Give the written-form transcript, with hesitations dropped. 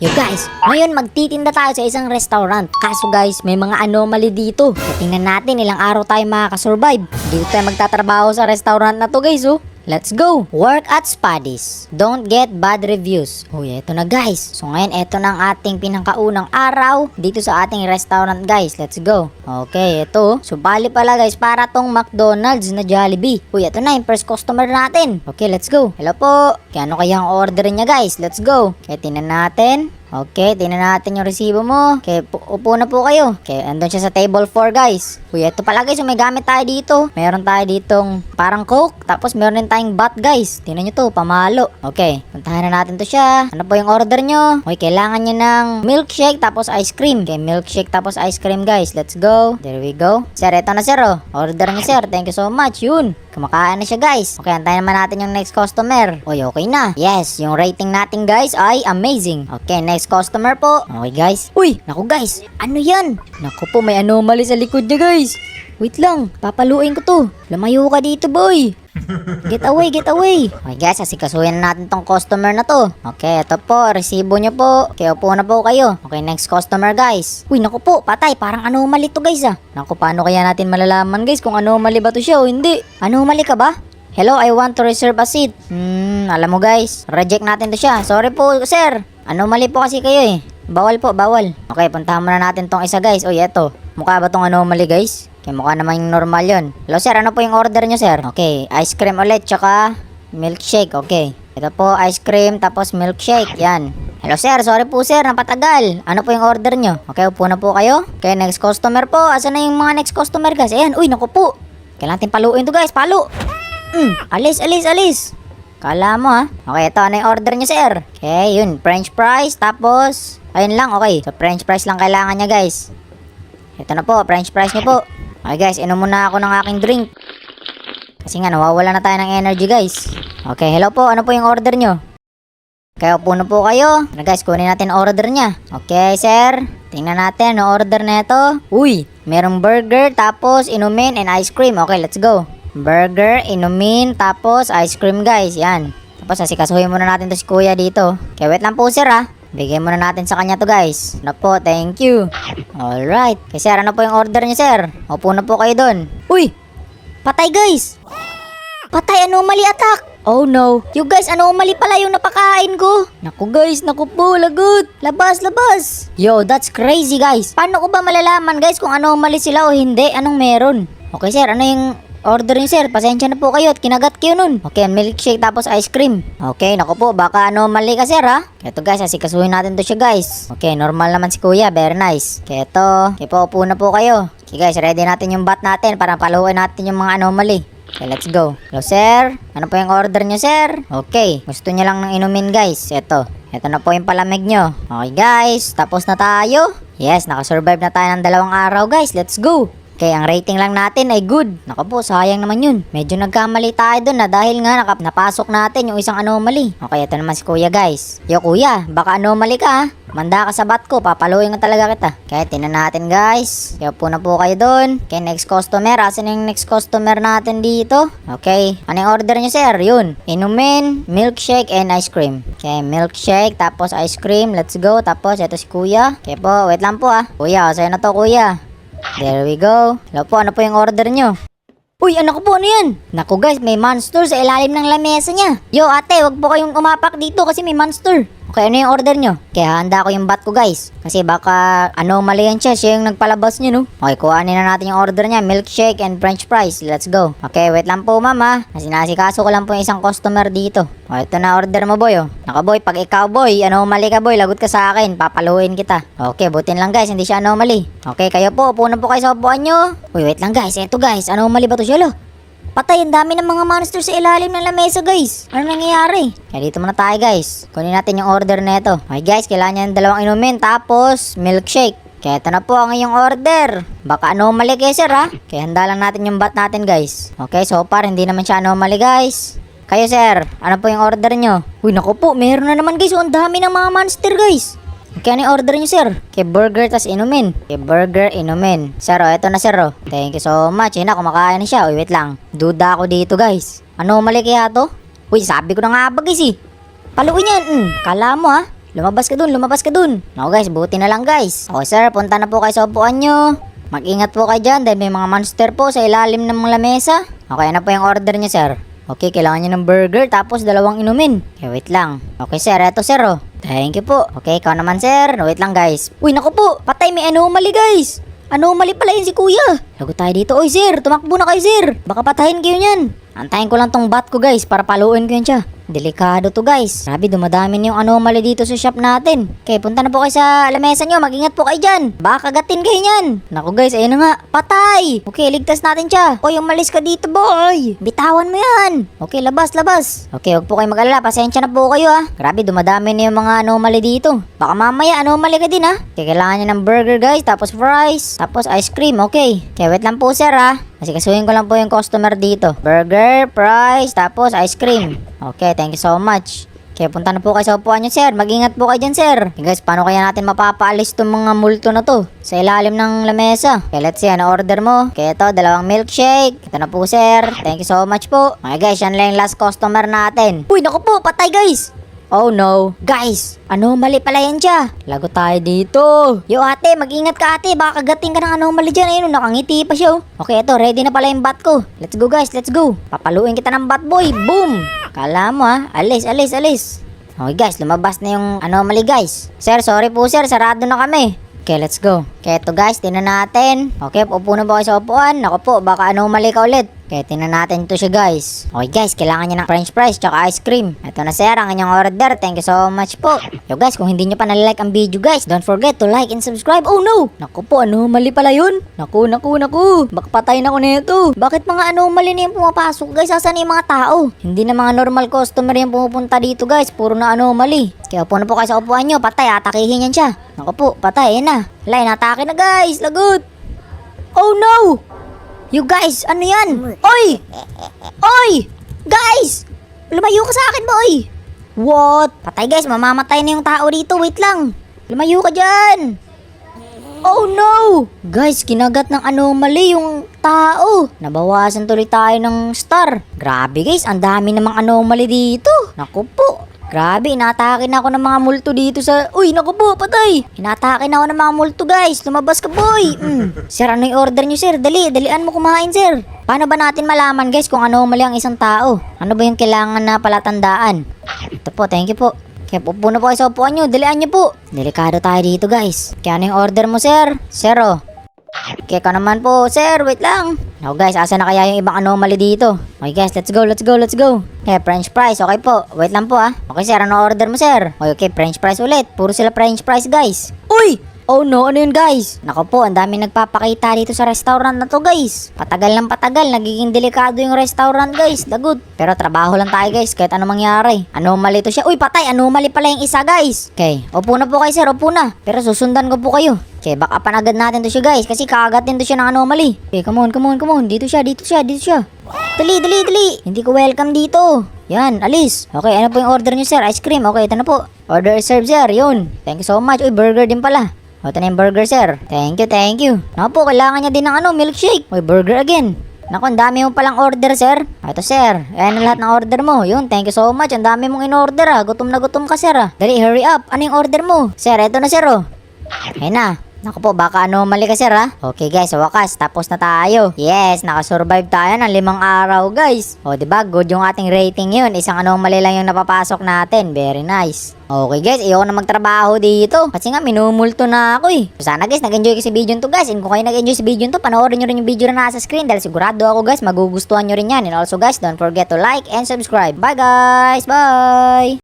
Yo guys, ngayon magtitinda tayo sa isang restaurant. Kaso guys, may mga anomaly dito. So, tingnan natin ilang araw tayo makakasurvive. Dito tayo magtatrabaho sa restaurant na to guys, oh. Let's go! Work at Spuddies. Don't get bad reviews. Uy, eto na guys. So ngayon, eto na ang ating pinakaunang araw dito sa ating restaurant guys. Let's go. Okay, eto. So bali pala guys, para tong McDonald's na Jollibee. Uy, eto na yung first customer natin. Okay, let's go. Hello po. Kaya ano kaya ang order niya guys? Let's go. Kaya tingnan natin. Okay, tingnan natin yung resibo mo. Okay, upo na po kayo. Okay, andun siya sa table 4 guys. Uy, eto pala guys, may gamit tayo dito. Meron tayo ditong parang Coke. Tapos meron din tayong bat guys. Tingnan nyo to, pamalo. Okay, puntahan na natin to siya. Ano po yung order nyo? Okay, kailangan nyo ng milkshake tapos ice cream. Okay, milkshake tapos ice cream guys. Let's go. There we go. Sir, eto na sir oh. Order nyo sir. Thank you so much. Yun. Kumakain na siya guys. Okay, antayin naman natin yung next customer. Uy, okay na. Yes, yung rating natin guys ay amazing. Okay, next customer po. Okay guys. Uy, naku guys. Ano yan? Naku po, may anomaly sa likod niya guys. Wait lang, papaluin ko to. Lumayo ka dito boy. Get away, get away. Okay guys, asikasuhin na natin tong customer na to. Okay, ito po, resibo nyo po. Okay, upo na po kayo. Okay, next customer guys. Uy, naku po, patay, parang anomaly to guys ah. Naku, paano kaya natin malalaman guys kung anomaly ba to siya o hindi? Anomaly ka ba? Hello, I want to reserve a seat. Alam mo guys, reject natin to siya. Sorry po sir. Anomaly po kasi kayo eh. Bawal po, bawal. Okay, puntahan muna natin tong isa guys. Uy, eto. Mukha ba tong anomaly guys? Okay, mukha naman yung normal yun. Hello sir, ano po yung order nyo sir? Okay, ice cream ulit, tsaka milkshake. Okay, ito po, ice cream, tapos milkshake. Yan. Hello sir, sorry po sir, napatagal. Ano po yung order nyo? Okay, upo na po kayo. Okay, next customer po. Asan na yung mga next customer guys? Ayan, uy, naku po. Kailangan natin paluin to guys, palo. Alis, alis, alis. Kala mo ha. Okay, ito, ano yung order nyo sir? Okay, yun, french fries, tapos ayun lang, okay. So, french fries lang kailangan niya guys. Ito na po, french fries niyo po. Okay guys, inom muna ako ng aking drink. Kasi nga, nawawala na tayo ng energy guys. Okay, hello po, ano po yung order nyo? Kaya upo na po kayo. Ano guys, kunin natin order niya. Okay sir, tingnan natin ang order na ito. Uy, merong burger, tapos inumin and ice cream. Okay, let's go. Burger, inumin, tapos ice cream guys. Yan. Tapos asikasuhin muna natin to si kuya dito. Okay, wait lang po sir ha. Bigyan muna natin sa kanya to guys. Ano po, thank you. Alright. Okay sir, ano po yung order niya sir? Upo na po kayo dun. Uy! Patay guys! Patay, anomaly attack! Oh no. You guys, anomaly pala yung napakain ko. Naku guys, naku po, lagot. Labas, labas. Yo, that's crazy guys. Paano ko ba malalaman guys kung anomaly sila o hindi? Anong meron? Okay sir, ano yung order niyo sir? Pasensya na po kayo at kinagat kayo nun. Okay, milkshake tapos ice cream. Okay, naku po, baka anomaly ka sir ha. Ito guys, asikasuhin natin to siya guys. Okay, normal naman si kuya, very nice. Okay, ito. Okay po, upo na po kayo. Okay guys, ready natin yung bat natin para paluin natin yung mga anomaly. Okay, let's go. Hello sir, ano po yung order niyo sir? Okay, gusto niyo lang ng inumin guys. Ito na po yung palamig nyo. Okay guys, tapos na tayo. Yes, nakasurvive na tayo ng 2 araw guys. Let's go. Okay, ang rating lang natin ay good. Naku po, sayang naman yun. Medyo nagkamali tayo dun na dahil nga napasok natin yung isang anomaly. Okay, ito naman si kuya guys. Yo kuya, baka anomaly ka ha. Manda ka sa bat ko, papaluin ko talaga kita. Okay, tinan natin guys. Kaya po na po kayo dun. Okay, next customer. Asan yung next customer natin dito? Okay, ano yung order nyo sir? Yun, inumin, milkshake, and ice cream. Okay, milkshake, tapos ice cream. Let's go. Tapos, ito si kuya. Okay po, wait lang po ah. Kuya, sa'yo na to kuya. There we go. Hello po, ano po yung order nyo? Uy, ano ko po, ano yan? Naku guys, may monster sa ilalim ng lamesa niya. Yo ate, wag po kayong umapak dito kasi may monster. Okay, ano yung order nyo? Kaya handa ko yung bat ko guys. Kasi baka anomaly yan siya, siya yung nagpalabas nyo no. Okay, kuhanin na natin yung order niya, milkshake and french fries. Let's go. Okay, wait lang po mama. Kasi nasikaso ko lang po yung isang customer dito. Okay, ito na order mo boy oh. Naka boy, pag ikaw boy, anomaly ka boy, lagot ka sa akin, papaluin kita. Okay, butin lang guys, hindi siya anomaly. Okay, kayo po, upo na po kayo sa upuan nyo. Uy, wait lang guys, eto guys, anomaly ba to siya lo? Patay, ang dami ng mga monster sa ilalim ng lamesa guys. Ano nangyayari? Kaya dito muna tayo guys. Kunin natin yung order na ito. Okay guys, kailangan niya ng 2 inumin tapos milkshake. Kaya ito na po ang iyong order. Baka anomaly kayo sir ha. Kaya handa lang natin yung bat natin guys. Okay, so far hindi naman siya anomaly guys. Kayo sir, ano po yung order nyo? Uy, naku po, meron na naman guys. Ang dami ng mga monster guys. Okay, ano yung order nyo sir? Okay, burger tas inumin. Okay, burger, inumin. Sir, eto na sir oh. Thank you so much. Yun na, kumakain na siya. Uy, wait lang. Duda ako dito guys. Anomaly kaya to? Uy, sabi ko na nga ba guys eh. Paluin yan. Kala mo ha. Lumabas ka dun, lumabas ka dun. Naku guys, buti na lang guys. Okay sir, punta na po kayo sa upuan nyo. Mag-ingat po kayo dyan dahil may mga monster po sa ilalim ng mga lamesa. Okay, ano po yung order niyo sir? Okay, kailangan niyo ng burger tapos 2 inumin. Okay, wait lang. Okay sir, eto sir oh. Thank you po. Okay, ikaw naman sir. Wait lang guys. Uy, naku po. Patay, may anomaly guys. Anomaly pala yun si kuya. Lago tayo dito. Oy sir, tumakbo na kayo sir. Baka patayin kayo niyan. Antayin ko lang tong bat ko guys para paluin ko yun siya. Delikado to guys. Grabe, dumadami na yung anomaly dito sa shop natin. Okay, punta na po kayo sa lamesa nyo. Mag-ingat po kayo dyan. Baka kagatin kayo niyan. Naku guys, ayun na nga. Patay! Okay, ligtas natin siya. Oy, umalis ka dito boy. Bitawan mo yan. Okay, labas, labas. Okay, huwag po kayo mag-alala. Pasensya na po kayo ha. Grabe, dumadami na yung mga anomaly dito. Baka mamaya anomaly ka din ha. Okay, kailangan nyo ng burger guys. Tapos fries. Tapos ice cream. Okay. Okay, wait lang po sir ha. Kasi kasuhin ko lang po yung customer dito. Burger, fries, tapos ice cream. Okay, thank you so much. Okay, punta na po kayo sa upuan nyo, sir. Mag-ingat po kayo dyan, sir. Okay, guys, paano kaya natin mapapaalis itong mga multo na to sa ilalim ng lamesa? Okay, let's see, ano order mo? Okay, ito, 2 milkshake. Ito na po, sir. Thank you so much po. Okay, guys, yan lang yung last customer natin. Uy, naku po, patay, guys. Oh no. Guys, anomaly pala yan siya. Lago tayo dito. Yo ate, mag-ingat ka ate. Baka kagating ka ng anomaly dyan. Ayun, nakangiti pa siya. Okay, ito, ready na pala yung bat ko. Let's go guys, let's go. Papaluin kita ng bat boy. Boom. Kala mo ha. Alis, alis, alis. Okay guys, lumabas na yung anomaly guys. Sir, sorry po sir. Sarado na kami. Okay, let's go. Okay, ito guys, tingnan natin. Okay, upo na po kayo sa upuan. Naku po, baka anomaly ka ulit. Okay, tingnan natin ito siya guys. Okay guys, kailangan niya ng french fries tsaka ice cream. Ito na sir, ang inyong order. Thank you so much po. Yo guys, kung hindi nyo pa nalike ang video guys, don't forget to like and subscribe. Oh no! Naku po, anomaly pala yun. Naku. Baka patay na ko nito. Bakit mga anomaly na yung pumapasok guys? Asan yung mga tao? Hindi na mga normal customer yung pumupunta dito guys. Puro na anomaly. Kaya upo na po kayo sa upuan nyo. Patay, atakihin yan siya. Naku po, patay, yan na. Hala, inatake na guys. Lagot. Oh no! You guys, ano yan? Oy! Oy! Guys! Lumayo ka sa akin, boy! What? Patay guys, mamamatay na yung tao dito. Wait lang. Lumayo ka dyan. Oh no! Guys, kinagat ng anomaly yung tao. Nabawasan tuloy tayo ng star. Grabe guys, ang dami namang anomaly dito. Naku po. Grabe, inatake na ako ng mga multo dito sa... Uy, naku po, patay! Inatake na ako ng mga multo, guys. Lumabas ka, boy! Sir, ano yung order nyo, sir? Dalian mo kumain, sir. Paano ba natin malaman, guys, kung ano mali ang isang tao? Ano ba yung kailangan na palatandaan? Ito po, thank you po. Kaya upo na po kayo sa upuan nyo. Dalian nyo po. Delikado tayo dito, guys. Kaya ano yung order mo, sir? Sir, oh. Okay ka naman po, sir. Wait lang. Now guys, asa na kaya yung ibang anomaly dito? Okay guys, let's go. Okay, french fries. Okay po. Wait lang po ah. Okay sir, ano order mo sir? Okay, french fries ulit. Puro sila french fries guys. Uy! Oh no, ano yun guys? Nako po, ang dami nagpapakita dito sa restaurant na to guys. Patagal ng patagal, nagiging delikado yung restaurant guys. Lagot. Pero trabaho lang tayo guys, kahit ano mangyari. Anomaly to siya. Uy, patay, anomaly pala yung isa guys. Okay, upo na po kayo sir, upo na. Pero susundan ko po kayo. Okay, baka panagad natin to siya guys, kasi kakagatin to siya ng anomaly. Okay, come on. Dito siya. Dali. Hindi ko welcome dito. Yan, alis. Okay, ano po yung order niyo sir? Ice cream. Okay, ito na po. Order serve sir, yun. Thank you so much. Uy, burger din pala. O, ito na yung burger, sir. Thank you. Naku po, kailangan niya din ng milkshake. Uy, burger again. Naku, ang dami mo palang order, sir. Ito, sir. Ayan ang lahat ng order mo. Yun, thank you so much. Ang dami mong in-order, ah. Gutom na gutom ka, sir, ah. Dali, hurry up. Ano yung order mo? Sir, ito na, sir, oh. Ayan na. Naku po, baka anomaly ka sir ha. Okay guys, sa wakas, tapos na tayo. Yes, nakasurvive tayo ng 5 araw guys. O diba, good yung ating rating yun. Isang anomaly lang yung napapasok natin. Very nice. Okay guys, ayoko na magtrabaho dito. Kasi nga, minumulto na ako eh. So, sana guys, nag-enjoy kayo sa video nito guys. And kung kayo nag-enjoy sa video nito, panoorin nyo rin yung video na nasa screen. Dahil sigurado ako guys, magugustuhan nyo rin yan. And also guys, don't forget to like and subscribe. Bye guys! Bye!